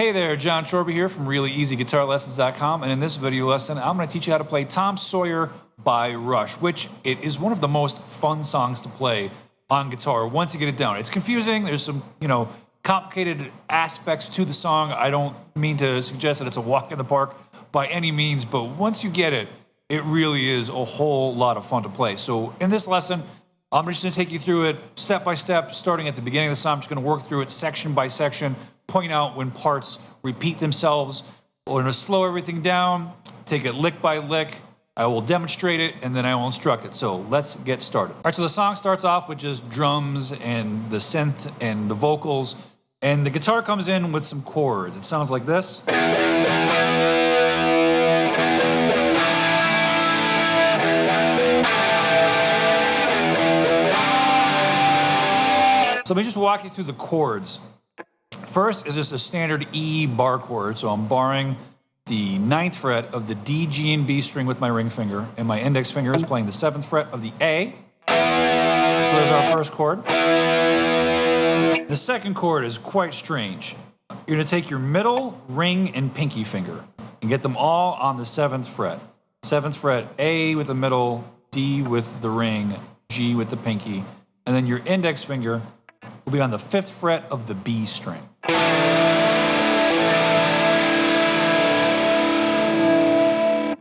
Hey there, Jon Chorba here from ReallyEasyGuitarLessons.com, and in this video lesson, I'm going to teach you how to play Tom Sawyer by Rush, which it is one of the most fun songs to play on guitar once you get it down. It's confusing. There's some, complicated aspects to the song. I don't mean to suggest that it's a walk in the park by any means, but once you get it, it really is a whole lot of fun to play. So in this lesson, I'm just going to take you through it step by step, starting at the beginning of the song. I'm just going to work through it section by section, point out when parts repeat themselves. We're going to slow everything down, take it lick by lick. I will demonstrate it, and then I will instruct it. So let's get started. All right, so the song starts off with just drums and the synth and the vocals, and the guitar comes in with some chords. It sounds like this. So let me just walk you through the chords. First is just a standard E bar chord. So I'm barring the 9th fret of the D, G, and B string with my ring finger, and my index finger is playing the 7th fret of the A. So there's our first chord. The second chord is quite strange. You're going to take your middle, ring, and pinky finger and get them all on the 7th fret. 7th fret, A with the middle, D with the ring, G with the pinky, and then your index finger will be on the 5th fret of the B string.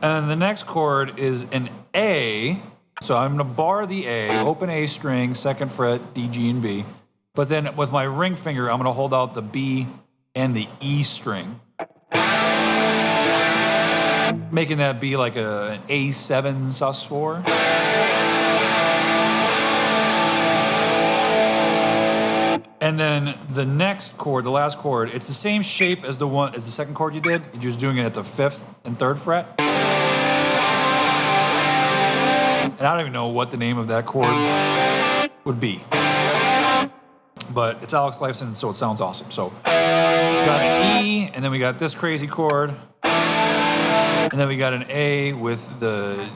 And the next chord is an A. So I'm going to bar the A, open A string, 2nd fret, D, G, and B. But then with my ring finger, I'm going to hold out the B and the E string, making that be like an A7 sus4. And then the next chord, the last chord, it's the same shape as the second chord you did. You're just doing it at the 5th and 3rd fret. And I don't even know what the name of that chord would be. But it's Alex Lifeson, so it sounds awesome. So got an E, and then we got this crazy chord. And then we got an A with the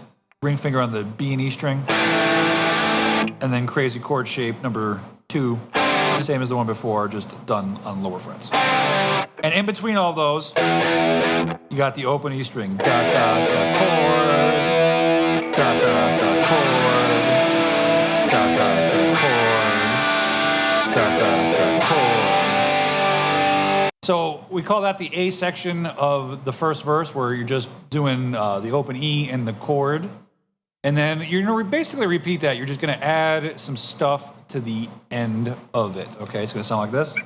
ring finger on the B and E string. And then crazy chord shape number 2. Same as the one before, just done on lower frets. And in between all of those, you got the open E string. Da da da chord. Da da da chord. Da da da chord. Da da da chord. So we call that the A section of the first verse, where you're just doing the open E and the chord. And then you're going to basically repeat that. You're just going to add some stuff to the end of it. Okay, it's going to sound like this.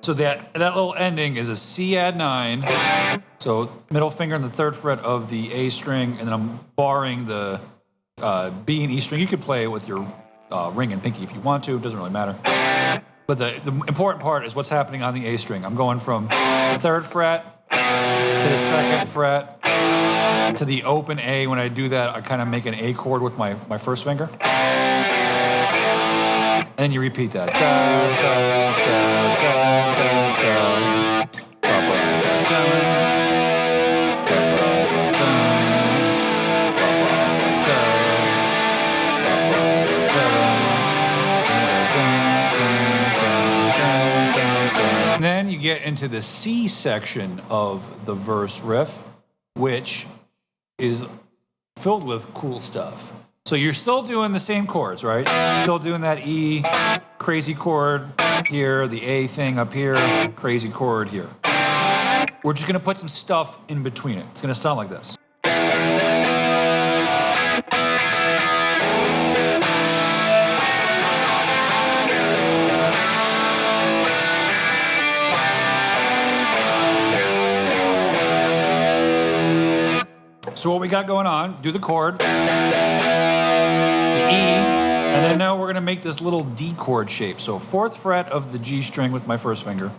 So that little ending is a C add 9. So middle finger on the 3rd fret of the A string, and then I'm barring the B and E string. You could play it with your ring and pinky if you want to. It doesn't really matter. But the important part is what's happening on the A string. I'm going from the 3rd fret to the 2nd fret to the open A. When I do that, I kind of make an A chord with my first finger. And then you repeat that. Da, da, da, da, da, da. Ba, ba, ba, da. Ba, ba, ba, da. Ba, ba, ba, da. Ba, ba, ba, da. And then you get into the C section of the verse riff, which is filled with cool stuff. So you're still doing the same chords, right? Still doing that E, crazy chord here, the A thing up here, crazy chord here. We're just going to put some stuff in between it. It's going to sound like this. So what we got going on, do the chord, the E, and then now we're going to make this little D chord shape. So 4th fret of the G string with my first finger,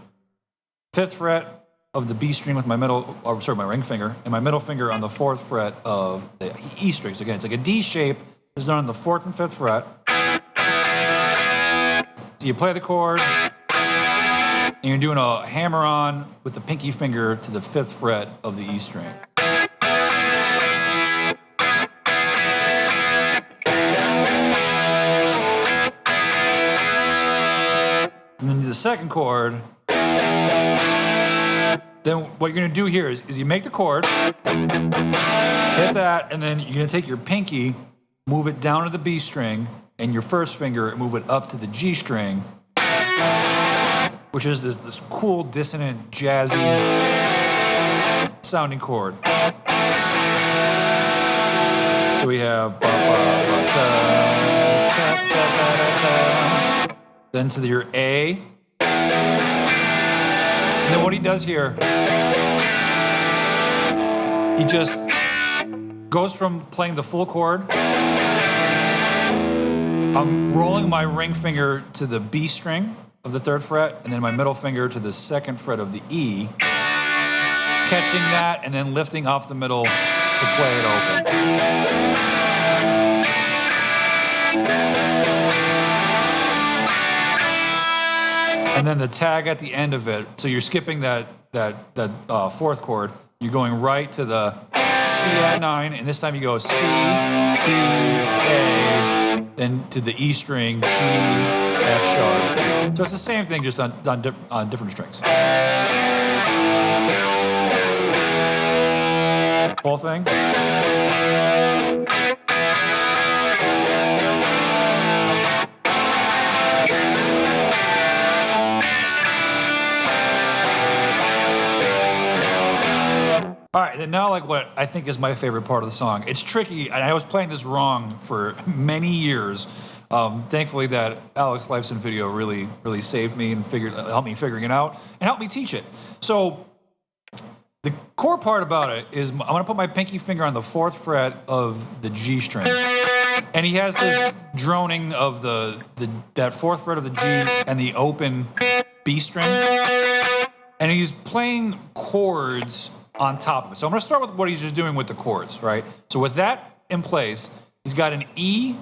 5th fret of the B string with my my ring finger, and my middle finger on the 4th fret of the E string. So again, it's like a D shape. It's done on the 4th and 5th fret. So you play the chord, and you're doing a hammer-on with the pinky finger to the 5th fret of the E string. And then the second chord, then what you're going to do here is you make the chord, hit that, and then you're going to take your pinky, move it down to the B string, and your first finger, move it up to the G string, which is this cool, dissonant, jazzy sounding chord. So we have ba ba ba ta ta ta ta ta. Then to your A. And then what he does here, he just goes from playing the full chord. I'm rolling my ring finger to the B string of the 3rd fret, and then my middle finger to the 2nd fret of the E, catching that, and then lifting off the middle to play it open. And then the tag at the end of it, so you're skipping that 4th chord, you're going right to the C at 9, and this time you go C, B, A, then to the E string, G, F sharp, E. So it's the same thing, just on different strings. Whole thing. All right, then now like what I think is my favorite part of the song. It's tricky, and I was playing this wrong for many years. Thankfully, that Alex Lifeson video really saved me and helped me figuring it out and helped me teach it. So the core part about it is I'm going to put my pinky finger on the 4th fret of the G string, and he has this droning of that 4th fret of the G and the open B string, and he's playing chords on top of it. So I'm going to start with what he's just doing with the chords, right? So with that in place, he's got an E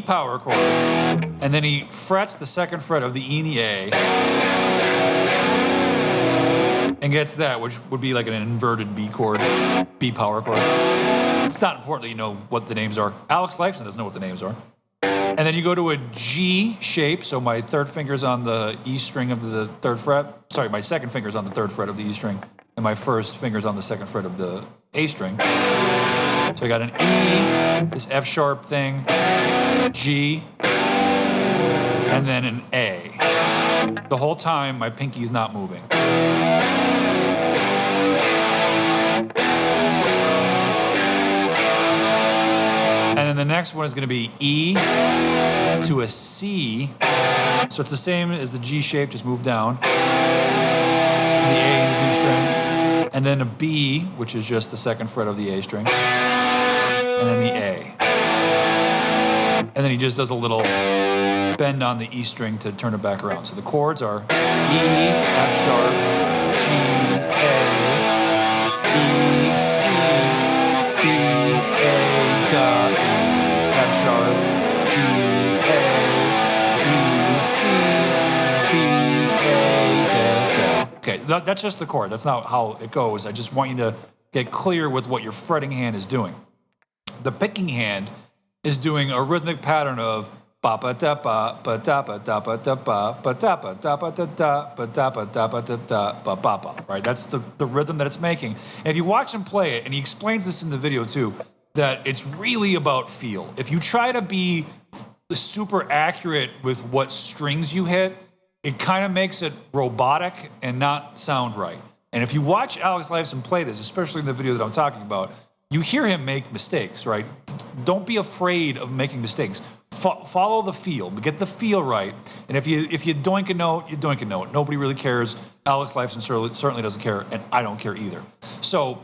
power chord, and then he frets the 2nd fret of the E and the A, and gets that, which would be like an inverted B chord, B power chord. It's not important that you know what the names are. Alex Lifeson doesn't know what the names are. And then you go to a G shape, so my 3rd finger's on the E string of the 3rd fret. Sorry, my 2nd finger's on the 3rd fret of the E string, and my 1st finger's on the 2nd fret of the A string. So I got an E, this F sharp thing, G, and then an A. The whole time, my pinky's not moving. And then the next one is going to be E to a C. So it's the same as the G shape, just move down to the A and B string. And then a B, which is just the 2nd fret of the A string. And then the A. And then he just does a little bend on the E string to turn it back around. So the chords are E, F sharp, G, A, E, C, B, A, da, E, F sharp, G, A, E, C, B, A, da, da. Okay, that's just the chord. That's not how it goes. I just want you to get clear with what your fretting hand is doing. The picking hand is doing a rhythmic pattern of ba ba da ba ba da ba da ba da ba ba da ba da ba da da ba da ba da ba da da ba ba ba. Right? That's the rhythm that it's making. And if you watch him play it, and he explains this in the video too, that it's really about feel. If you try to be super accurate with what strings you hit, it kind of makes it robotic and not sound right. And if you watch Alex Lifeson play this, especially in the video that I'm talking about, you hear him make mistakes, right? Don't be afraid of making mistakes. Follow the feel, but get the feel right. And if you doink a note, you doink a note. Nobody really cares. Alex Lifeson certainly doesn't care, and I don't care either. So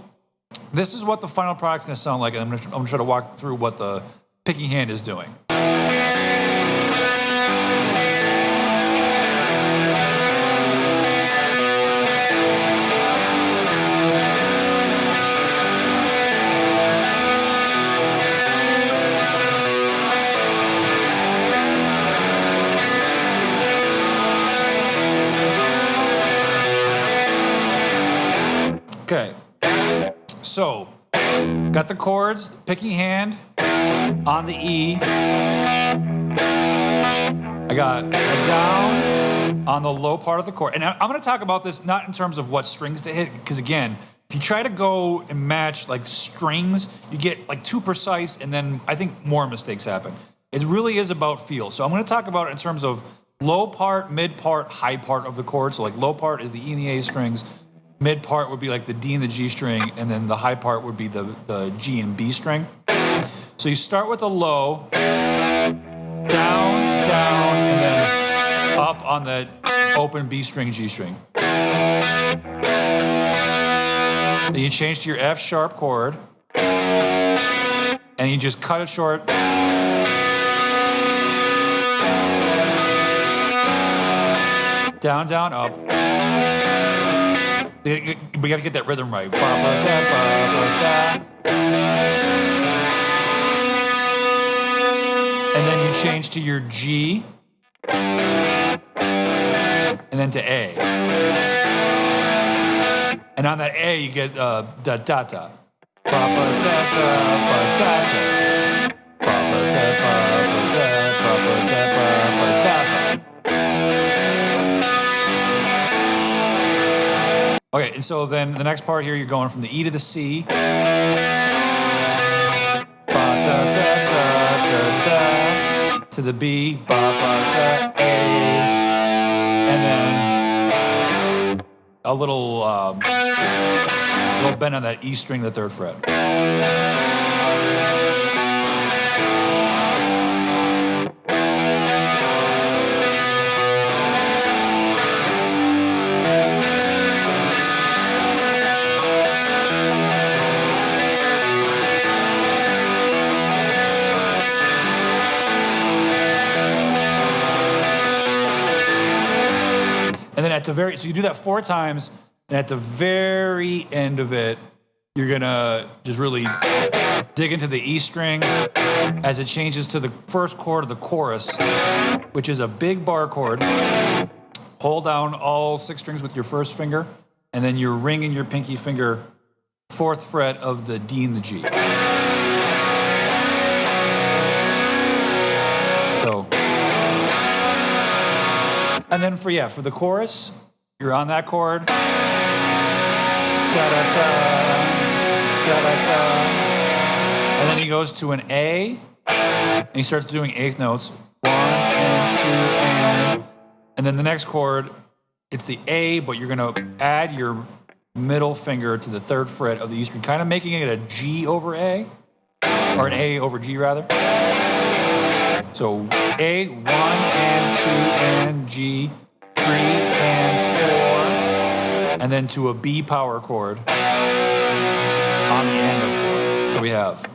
this is what the final product's going to sound like, and I'm going to try to walk through what the picking hand is doing. So, got the chords, picking hand on the E. I got a down on the low part of the chord. And I'm going to talk about this not in terms of what strings to hit, because again, if you try to go and match like strings, you get like too precise, and then I think more mistakes happen. It really is about feel. So I'm going to talk about it in terms of low part, mid part, high part of the chord. So like low part is the E and the A strings, mid part would be like the D and the G string, and then the high part would be the G and B string. So you start with the low, down, down, and then up on the open B string, G string. Then you change to your F sharp chord, and you just cut it short. Down, down, up. We got to get that rhythm right. And then you change to your G, and then to A. And on that A, you get da da da. Ba ba da da ba da da. Ba ba da ba ba da ba ba da ba ba da ba. Okay, and so then the next part here, you're going from the E to the C. Ba da da da da da. To the B. Ba ba da A. And then a little bend on that E string, the 3rd fret. And then so you do that 4 times, and at the very end of it, you're gonna just really dig into the E string as it changes to the first chord of the chorus, which is a big bar chord. Hold down all 6 strings with your first finger, and then you're ringing your pinky finger 4th fret of the D and the G. So, and then for the chorus, you're on that chord. Da-da-da, da-da-da. And then he goes to an A, and he starts doing 8th notes. 1 and 2 and then the next chord, it's the A, but you're gonna add your middle finger to the 3rd fret of the E string, kind of making it a G over A, or an A over G rather. So A, 1 and 2 and G, 3 and 4, and then to a B power chord on the end of 4. So we have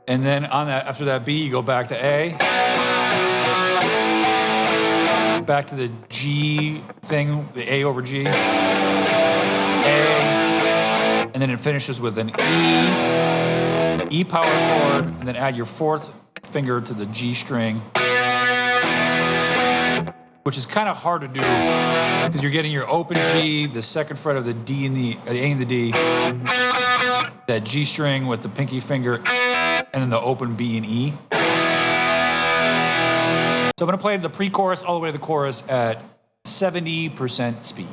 and then on that, after that B, you go back to A, back to the G thing, the A over G, A, and then it finishes with an E power chord, and then add your 4th finger to the G string, which is kind of hard to do because you're getting your open G, the 2nd fret of the D and the A and the D, that G string with the pinky finger, and then the open B and E. So I'm going to play the pre-chorus all the way to the chorus at 70% speed.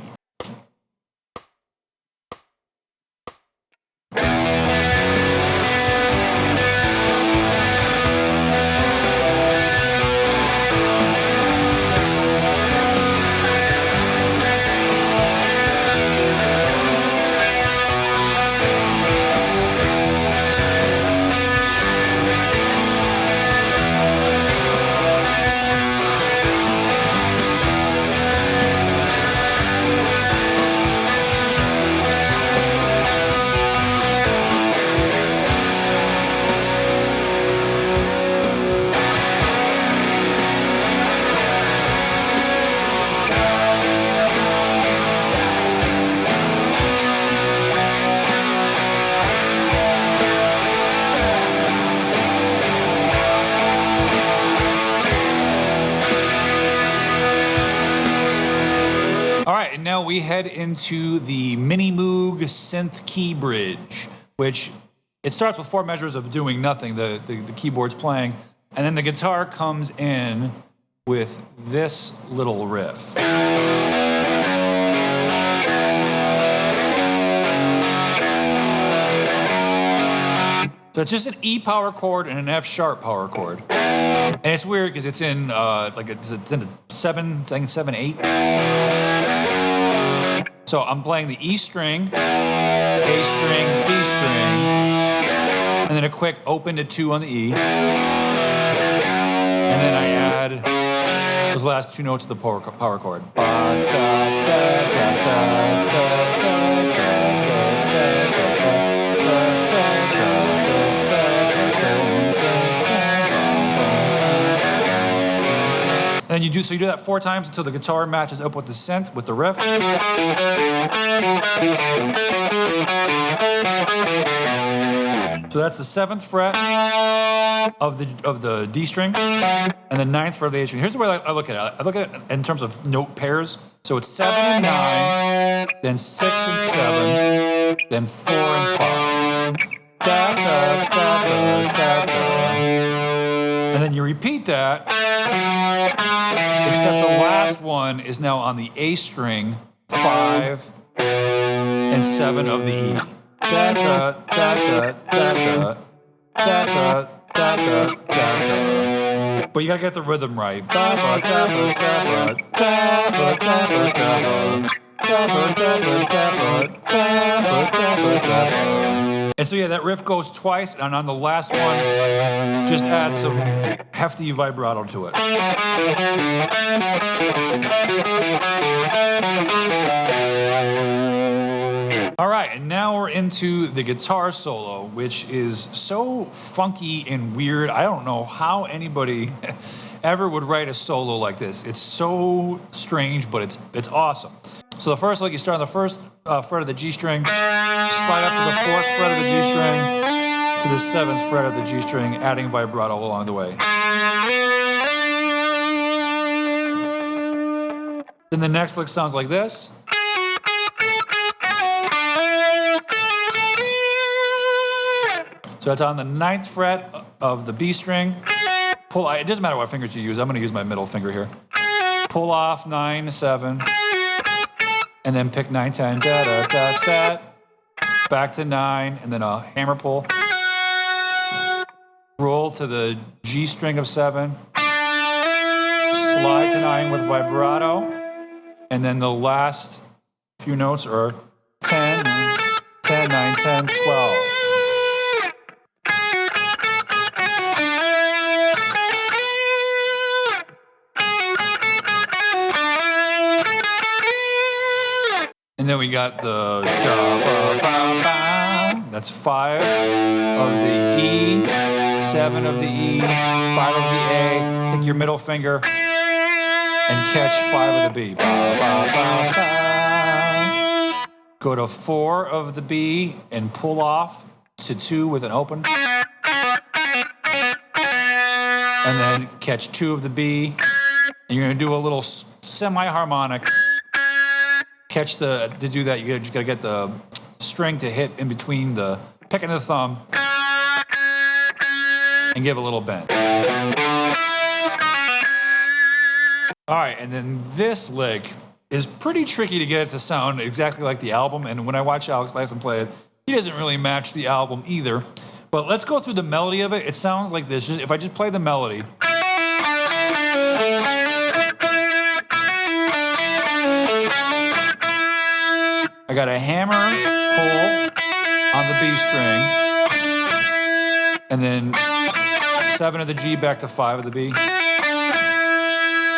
now we head into the Mini Moog synth key bridge, which it starts with 4 measures of doing nothing, the keyboard's playing, and then the guitar comes in with this little riff. So it's just an E power chord and an F sharp power chord. And it's weird because it's in it's in a 7, I think it's 7/8. So I'm playing the E string, A string, D string, and then a quick open to 2 on the E. And then I add those last 2 notes of the power chord. Ba, da, da, da, da, da, da, da, da, da, da. And you do that 4 times until the guitar matches up with the synth, with the riff. So that's the 7th fret of the D string and the 9th fret of the A string. Here's the way I look at it. I look at it in terms of note pairs. So it's 7 and 9, then 6 and 7, then 4 and 5. Da da da da da da. And then you repeat that, except the last one is now on the A string, 5 and 7 of the E. Da da da da da da da da da da da. But you gotta get the rhythm right. Ba ba da ba da ba da ba da ba da ba da ba da ba da ba da ba da ba da ba. And so yeah, that riff goes twice, and on the last one, just add some hefty vibrato to it. All right, and now we're into the guitar solo, which is so funky and weird. I don't know how anybody ever would write a solo like this. It's so strange, but it's awesome. So the first lick, you start on the first fret of the G string, slide up to the 4th fret of the G string, to the 7th fret of the G string, adding vibrato along the way. Then the next lick sounds like this. So that's on the 9th fret of the B string. It doesn't matter what fingers you use. I'm going to use my middle finger here. Pull off 9, 7, and then pick 9, 10, da da da da. Back to 9, and then a hammer pull. Roll to the G string of 7. Slide to 9 with vibrato. And then the last few notes are 10, 10, 9, 10, 12. And then we got the da ba ba ba. That's 5 of the E, 7 of the E, 5 of the A. Take your middle finger and catch 5 of the B. Ba ba ba ba. Go to 4 of the B and pull off to 2 with an open. And then catch 2 of the B. And you're gonna do a little semi-harmonic. To do that, you just gotta get the string to hit in between the pick and the thumb and give a little bend. All right, and then this lick is pretty tricky to get it to sound exactly like the album, and when I watch Alex Lifeson play it, he doesn't really match the album either. But let's go through the melody of it. It sounds like this. If I just play the melody. I got a hammer pull on the B string, and then 7 of the G back to 5 of the B.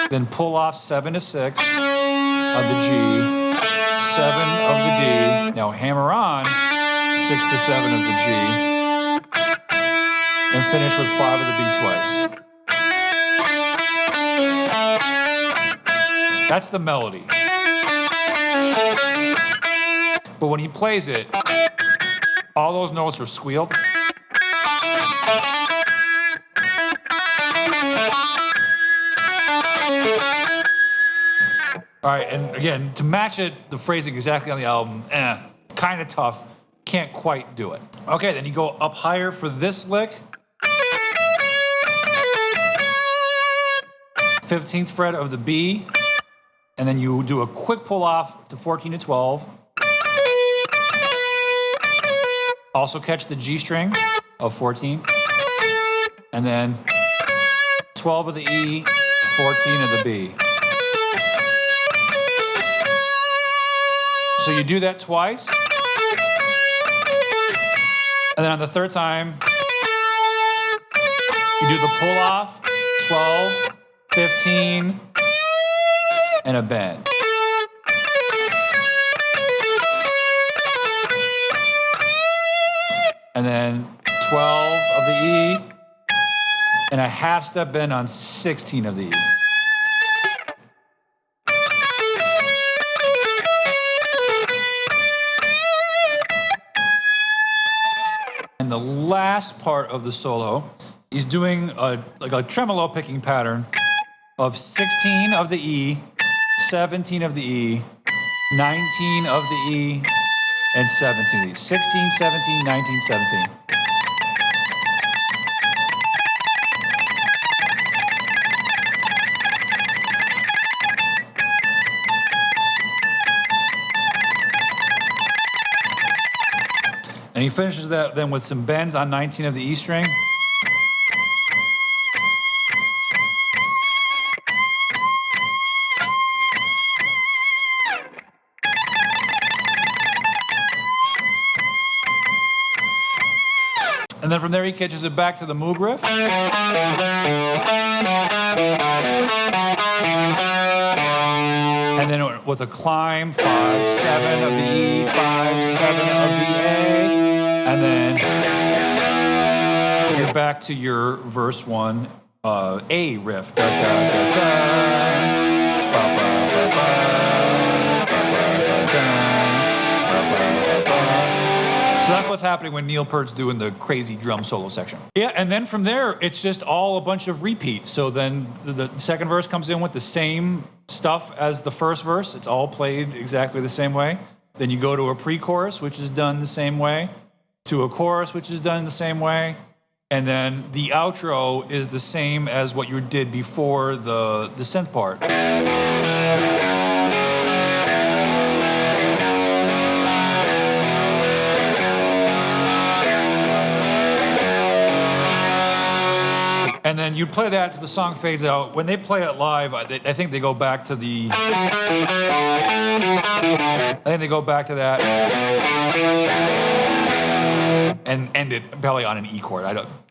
Then pull off 7 to 6 of the G, 7 of the D. Now hammer on 6 to 7 of the G, and finish with 5 of the B twice. That's the melody. But when he plays it, all those notes are squealed. All right, and again, to match it, the phrasing exactly on the album, kind of tough. Can't quite do it. Okay, then you go up higher for this lick. 15th fret of the B, and then you do a quick pull off to 14 to 12. Also catch the G string of 14, and then 12 of the E, 14 of the B. So you do that twice, and then on the third time, you do the pull off, 12, 15, and a bend. And then 12 of the E, and a half step bend on 16 of the E. And the last part of the solo, he's doing like a tremolo picking pattern of 16 of the E, 17 of the E, 19 of the E, and 17 of the E. 16, 17, 19, 17. And he finishes that then with some bends on 19 of the E string. And then from there he catches it back to the Moog riff. And then with a climb, 5, 7 of the E, 5, 7 of the A. And then you're back to your verse 1 A riff. Da, da, da, da. Ba, ba, ba, ba. Ba, ba, ba, da. Ba, ba, ba, ba. So that's what's happening when Neil Peart's doing the crazy drum solo section. Yeah, and then from there, it's just all a bunch of repeat. So then the second verse comes in with the same stuff as the first verse. It's all played exactly the same way. Then you go to a pre-chorus, which is done the same way, to a chorus, which is done the same way, and then the outro is the same as what you did before the synth part. And then you play that till the song fades out. When they play it live, I think they go back to the... I think they go back to that and end it probably on an E chord.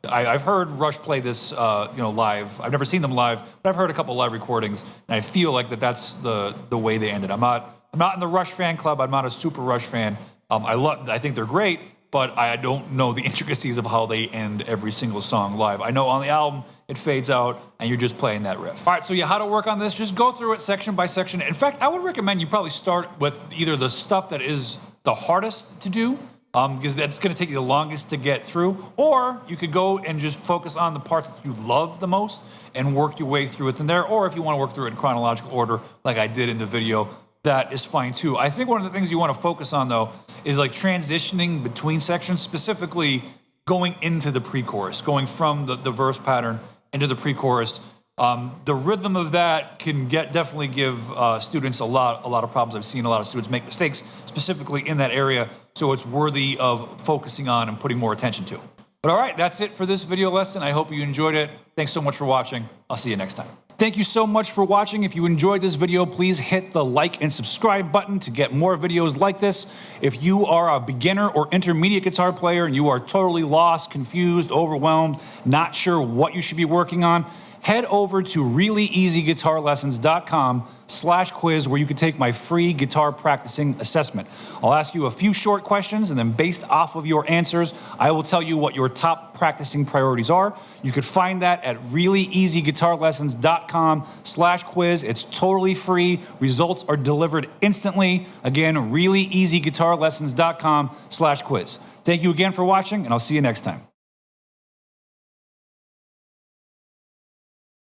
I've heard Rush play this, live. I've never seen them live, but I've heard a couple live recordings, and I feel like that's the way they ended. I'm not in the Rush fan club. I'm not a super Rush fan. I think they're great, but I don't know the intricacies of how they end every single song live. I know on the album, it fades out, and you're just playing that riff. All right, so how to work on this, just go through it section by section. In fact, I would recommend you probably start with either the stuff that is the hardest to do, because that's going to take you the longest to get through, or you could go and just focus on the parts that you love the most and work your way through it from there, or if you want to work through it in chronological order, like I did in the video, that is fine too. I think one of the things you want to focus on, though, is like transitioning between sections, specifically going into the pre-chorus, going from the verse pattern into the pre-chorus. The rhythm of that can definitely give students a lot of problems. I've seen a lot of students make mistakes specifically in that area, so it's worthy of focusing on and putting more attention to. But all right, that's it for this video lesson. I hope you enjoyed it. Thanks so much for watching. I'll see you next time. Thank you so much for watching. If you enjoyed this video, please hit the like and subscribe button to get more videos like this. If you are a beginner or intermediate guitar player and you are totally lost, confused, overwhelmed, not sure what you should be working on, head over to reallyeasyguitarlessons.com/quiz where you can take my free guitar practicing assessment. I'll ask you a few short questions, and then based off of your answers, I will tell you what your top practicing priorities are. You could find that at reallyeasyguitarlessons.com/quiz. It's totally free. Results are delivered instantly. Again, reallyeasyguitarlessons.com/quiz. Thank you again for watching, and I'll see you next time.